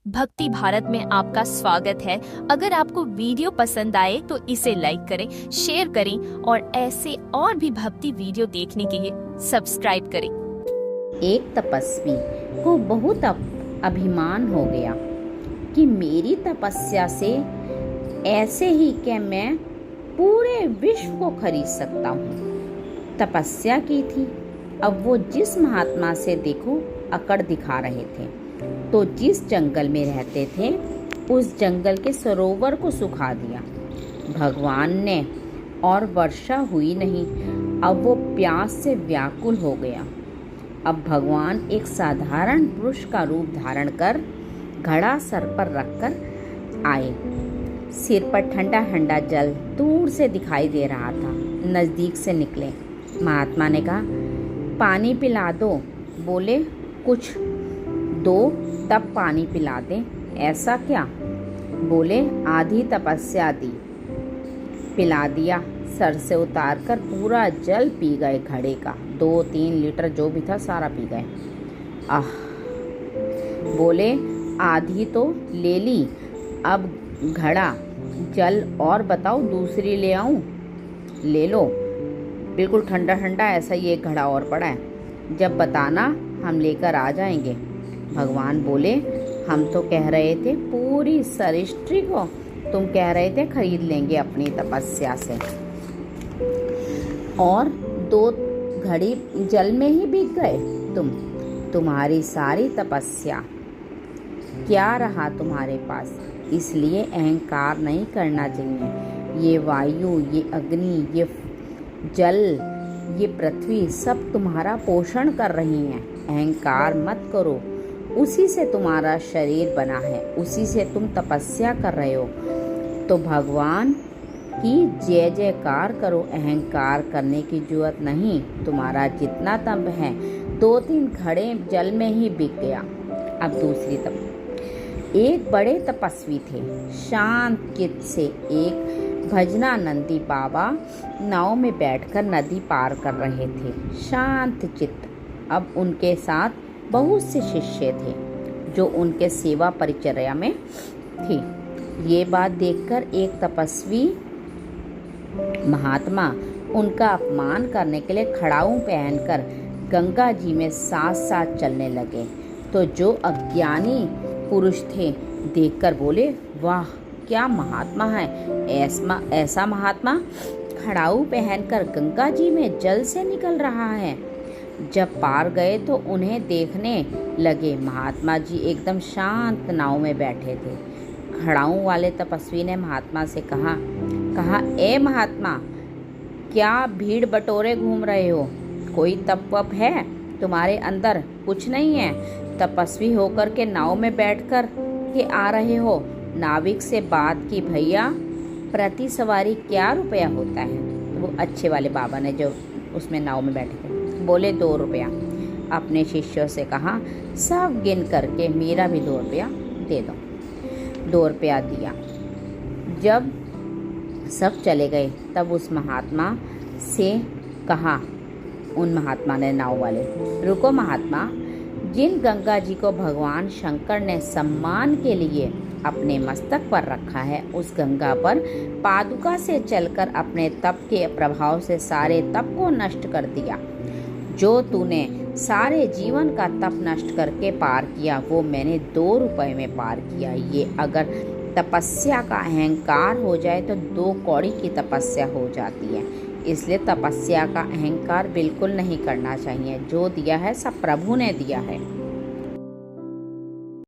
भक्ति भारत में आपका स्वागत है। अगर आपको वीडियो पसंद आए तो इसे लाइक करें, शेयर करें और ऐसे और भी भक्ति वीडियो देखने के लिए सब्सक्राइब करें। एक तपस्वी को बहुत अभिमान हो गया कि मेरी तपस्या से ऐसे ही कि मैं पूरे विश्व को खरीद सकता हूँ। तपस्या की थी। अब वो जिस महात्मा से देखो अकड़ दिखा रहे थे, तो जिस जंगल में रहते थे उस जंगल के सरोवर को सुखा दिया भगवान ने, और वर्षा हुई नहीं। अब वो प्यास से व्याकुल हो गया। अब भगवान एक साधारण पुरुष का रूप धारण कर घड़ा सर पर रखकर आए। सिर पर ठंडा ठंडा जल दूर से दिखाई दे रहा था। नज़दीक से निकले। महात्मा ने कहा, पानी पिला दो। बोले, कुछ दो तब पानी पिला दें। ऐसा क्या? बोले, आधी तपस्या दी। पिला दिया। सर से उतार कर पूरा जल पी गए। घड़े का 2-3 लीटर जो भी था सारा पी गए। आह! बोले, आधी तो ले ली, अब घड़ा जल और बताओ, दूसरी ले आऊं? ले लो, बिल्कुल ठंडा ठंडा ऐसा ही एक घड़ा और पड़ा है। जब बताना हम लेकर आ जाएंगे। भगवान बोले, हम तो कह रहे थे पूरी सृष्टि को तुम कह रहे थे खरीद लेंगे अपनी तपस्या से, और 2 घड़ी जल में ही बिक गए तुम्हारी सारी तपस्या क्या रहा तुम्हारे पास? इसलिए अहंकार नहीं करना चाहिए। ये वायु, ये अग्नि, ये जल, ये पृथ्वी सब तुम्हारा पोषण कर रही हैं। अहंकार मत करो। उसी से तुम्हारा शरीर बना है, उसी से तुम तपस्या कर रहे हो। तो भगवान की जय जयकार करो। अहंकार करने की जरूरत नहीं। तुम्हारा जितना तप है 2-3 घड़े जल में ही बिक गया। अब दूसरी एक बड़े तपस्वी थे। शांत चित्त से एक भजनानंदी बाबा नाव में बैठकर नदी पार कर रहे थे। शांत चित्त। अब उनके साथ बहुत से शिष्य थे जो उनके सेवा परिचर्या में थे। ये बात देखकर एक तपस्वी महात्मा उनका अपमान करने के लिए खड़ाऊ पहनकर गंगा जी में साथ साथ चलने लगे। तो जो अज्ञानी पुरुष थे देखकर बोले, वाह, क्या महात्मा है! ऐसा महात्मा खड़ाऊ पहनकर गंगा जी में जल से निकल रहा है। जब पार गए तो उन्हें देखने लगे। महात्मा जी एकदम शांत नाव में बैठे थे। खड़ाऊ वाले तपस्वी ने महात्मा से कहा, ए महात्मा, क्या भीड़ बटोरे घूम रहे हो? कोई तप वप है तुम्हारे अंदर? कुछ नहीं है। तपस्वी होकर के नाव में बैठकर के आ रहे हो। नाविक से बात की, भैया प्रति सवारी क्या रुपया होता है? वो अच्छे वाले बाबा ने जो उसमें नाव में बैठे थे बोले, 2 रुपया। अपने शिष्यों से कहा, सब गिन करके मेरा भी 2 रुपया दे दो। 2 रुपया दिया। जब सब चले गए तब उस महात्मा से कहा, उन महात्मा ने नाव वाले, रुको महात्मा, जिन गंगा जी को भगवान शंकर ने सम्मान के लिए अपने मस्तक पर रखा है, उस गंगा पर पादुका से चलकर अपने तप के प्रभाव से सारे तप को नष्ट कर दिया। जो तूने सारे जीवन का तप नष्ट करके पार किया, वो मैंने 2 रुपए में पार किया। ये अगर तपस्या का अहंकार हो जाए तो 2 कौड़ी की तपस्या हो जाती है। इसलिए तपस्या का अहंकार बिल्कुल नहीं करना चाहिए। जो दिया है सब प्रभु ने दिया है।